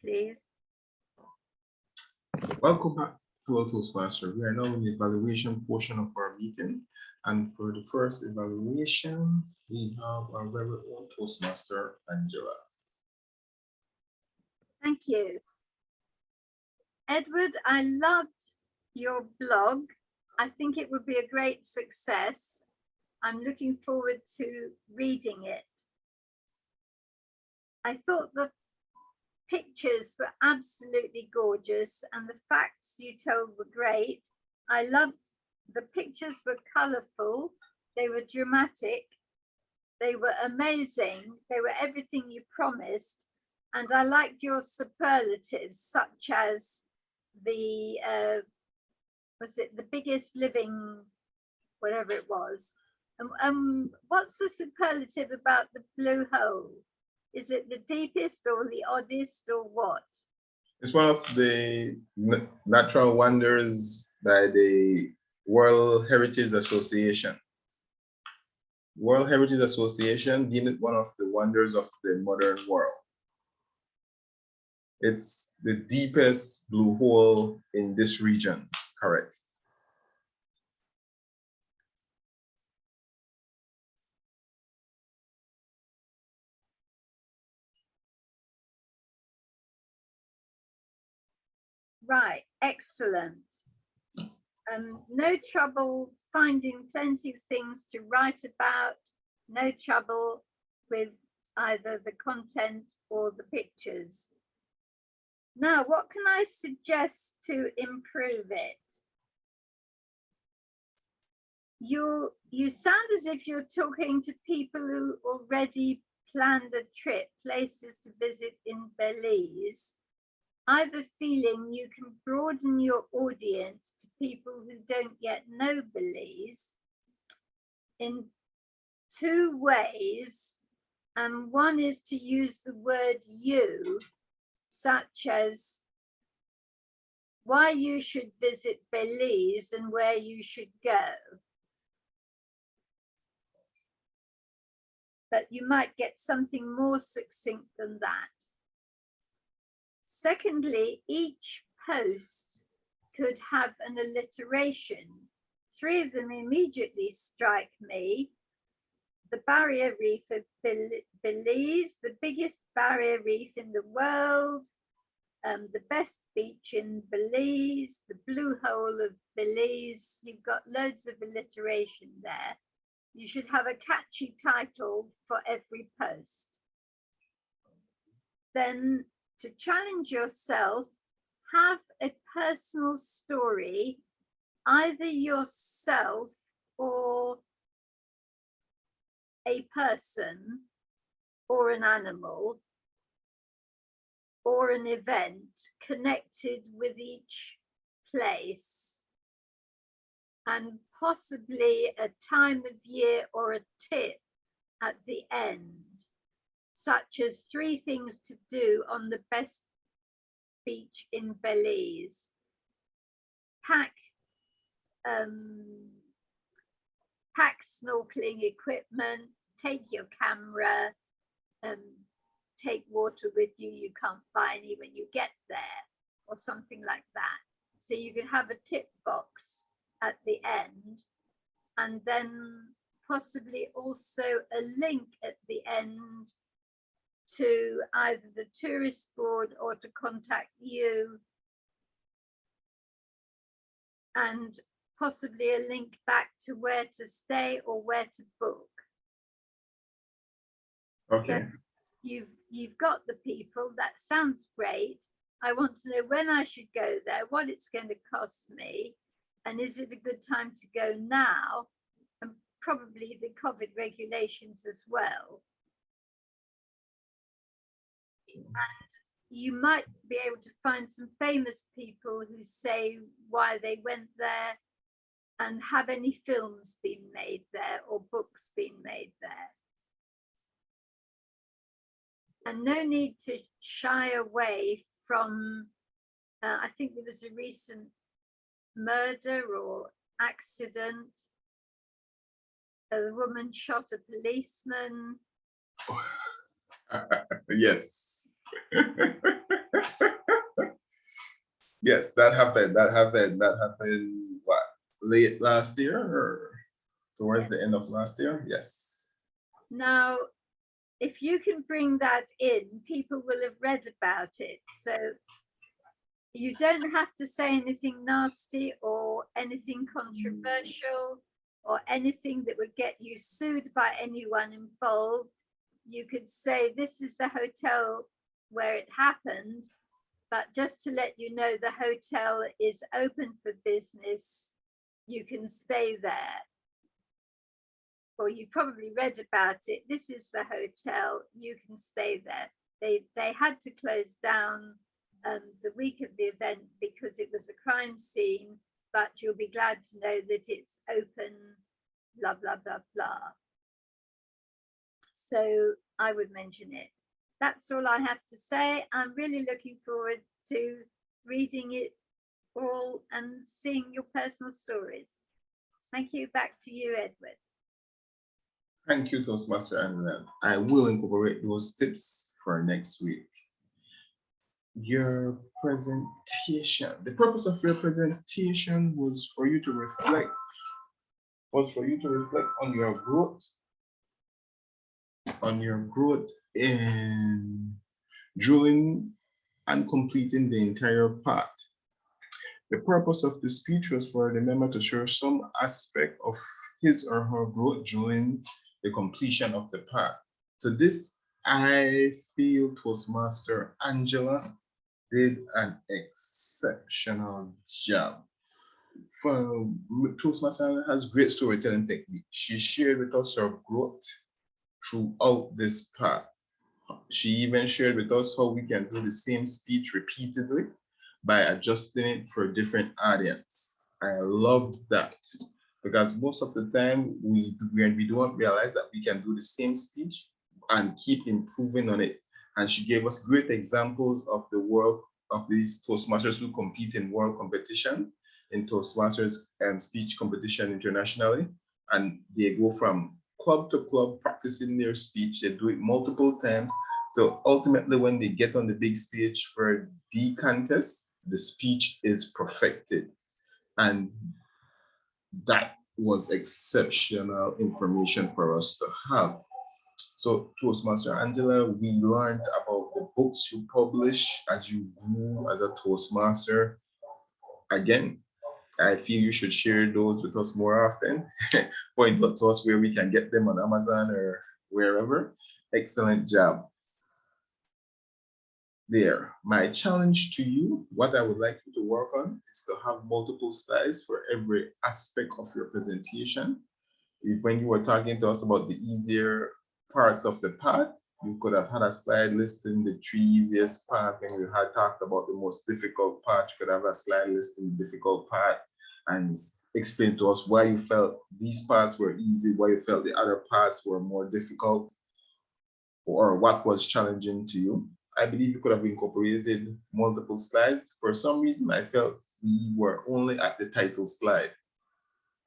please. Welcome back, fellow Toastmaster. We are now in the evaluation portion of our meeting. And for the first evaluation, we have our very own Toastmaster, Angela. Thank you. Edward, I loved your blog. I think it would be a great success. I'm looking forward to reading it. I thought the pictures were absolutely gorgeous and the facts you told were great. I loved the pictures were colorful, they were dramatic, they were amazing, they were everything you promised. And I liked your superlatives, such as the, was it the biggest living, whatever it was. What's the superlative about the blue hole? Is it the deepest or the oddest or what? It's one of the natural wonders by the World Heritage Association. World Heritage Association deemed it one of the wonders of the modern world. It's the deepest blue hole in this region, correct? Right, excellent. No trouble finding plenty of things to write about, no trouble with either the content or the pictures. Now, what can I suggest to improve it? You sound as if you're talking to people who already planned a trip, places to visit in Belize. I have a feeling you can broaden your audience to people who don't yet know Belize in two ways. And one is to use the word you, such as why you should visit Belize and where you should go. But you might get something more succinct than that. Secondly, each post could have an alliteration. Three of them immediately strike me. The barrier reef of Belize, the biggest barrier reef in the world, the best beach in Belize, the blue hole of Belize. You've got loads of alliteration there. You should have a catchy title for every post. Then, to challenge yourself, have a personal story, either yourself or a person or an animal or an event connected with each place, and possibly a time of year or a tip at the end, such as 3 things to do on the best beach in Belize. Pack snorkeling equipment, take your camera, take water with you. You can't buy any when you get there, or something like that. So you can have a tip box at the end, and then possibly also a link at the end to either the tourist board or to contact you, and possibly a link back to where to stay or where to book. Okay. So you've got the people. That sounds great. I want to know when I should go there, what it's going to cost me, and is it a good time to go now, and probably the COVID regulations as well. And you might be able to find some famous people who say why they went there, and have any films been made there or books been made there. And no need to shy away from, I think there was a recent murder or accident. A woman shot a policeman. Yes. Yes, that happened. That happened what? Late last year or towards the end of last year? Yes. Now, if you can bring that in, people will have read about it. So you don't have to say anything nasty or anything controversial or anything that would get you sued by anyone involved. You could say, this is the hotel where it happened, but just to let you know, the hotel is open for business. You can stay there. Or you probably read about it. This is the hotel. You can stay there. They had to close down the week of the event because it was a crime scene, but you'll be glad to know that it's open, blah, blah, blah, blah. So I would mention it. That's all I have to say. I'm really looking forward to reading it all and seeing your personal stories. Thank you. Back to you, Edward. Thank you, Toastmaster, and I will incorporate those tips for next week. Your presentation. The purpose of your presentation was for you to reflect, on your growth in drawing and completing the entire part. The purpose of the speech was for the member to share some aspect of his or her growth during the completion of the part. So this, I feel Toastmaster Angela did an exceptional job. Toastmaster has great storytelling technique. She shared with us her growth throughout this part. She even shared with us how we can do the same speech repeatedly by adjusting it for a different audience. I love that because most of the time we don't realize that we can do the same speech and keep improving on it. And she gave us great examples of the work of these Toastmasters who compete in world competition, in Toastmasters speech competition internationally. And they go from club to club practicing their speech. They do it multiple times. So ultimately, when they get on the big stage for the contest, the speech is perfected. And that was exceptional information for us to have. So Toastmaster Angela, we learned about the books you publish as you grew as a Toastmaster. Again, I feel you should share those with us more often. Point out to us where we can get them on Amazon or wherever. Excellent job. There. My challenge to you, what I would like you to work on is to have multiple slides for every aspect of your presentation. If when you were talking to us about the easier parts of the part, you could have had a slide listing the 3 easiest parts. When you had talked about the most difficult part, you could have a slide listing the difficult part and explain to us why you felt these parts were easy, why you felt the other parts were more difficult, or what was challenging to you. I believe you could have incorporated multiple slides. For some reason, I felt we were only at the title slide.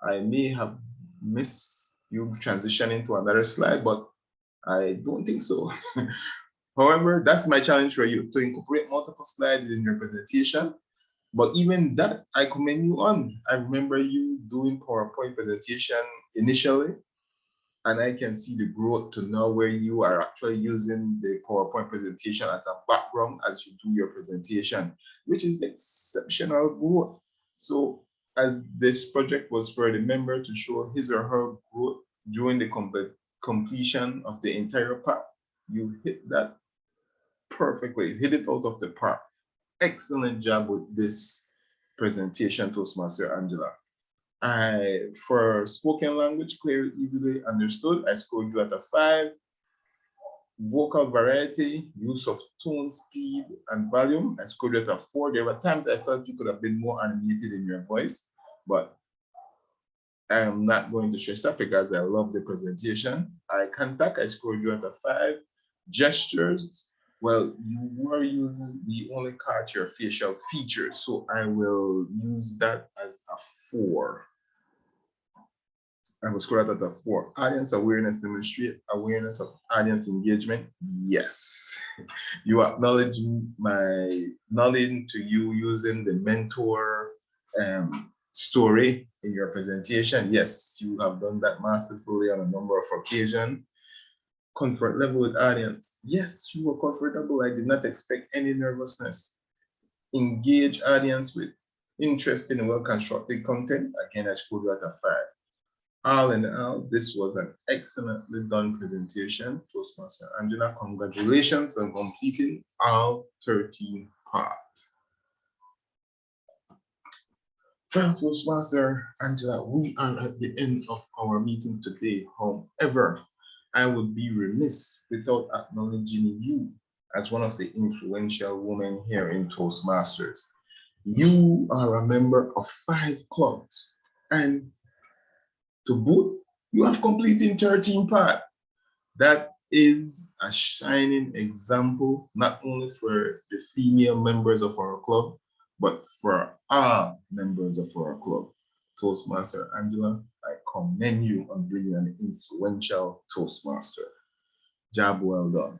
I may have missed you transitioning to another slide, but I don't think so. However, that's my challenge for you, to incorporate multiple slides in your presentation. But even that, I commend you on. I remember you doing PowerPoint presentation initially, and I can see the growth to now where you are actually using the PowerPoint presentation as a background as you do your presentation, which is exceptional growth. So as this project was for the member to show his or her growth during the completion of the entire part, you hit that perfectly, hit it out of the park. Excellent job with this presentation, Toastmaster Angela. For spoken language, clear, easily understood, I scored you at a 5. Vocal variety, use of tone, speed, and volume, I scored you at a 4. There were times I felt you could have been more animated in your voice, but I am not going to stress that because I love the presentation. Eye contact, I scored you at a 5. Gestures, well, we only caught your facial features, so I will use that as a 4. I will score out of 4. Audience awareness, demonstrate awareness of audience engagement. Yes. You acknowledging my knowledge to you using the mentor story in your presentation. Yes, you have done that masterfully on a number of occasions. Comfort level with audience. Yes, you were comfortable. I did not expect any nervousness. Engage audience with interesting and well-constructed content. Again, I scored you out of 5. All in all, this was an excellently done presentation. Toastmaster Angela, congratulations on completing all 13 parts. Well, Toastmaster Angela, we are at the end of our meeting today. However, I would be remiss without acknowledging you as one of the influential women here in Toastmasters. You are a member of 5 clubs, and to boot, you have completed 13 parts. That is a shining example, not only for the female members of our club, but for all members of our club. Toastmaster Angela, I commend you on being an influential Toastmaster. Job well done.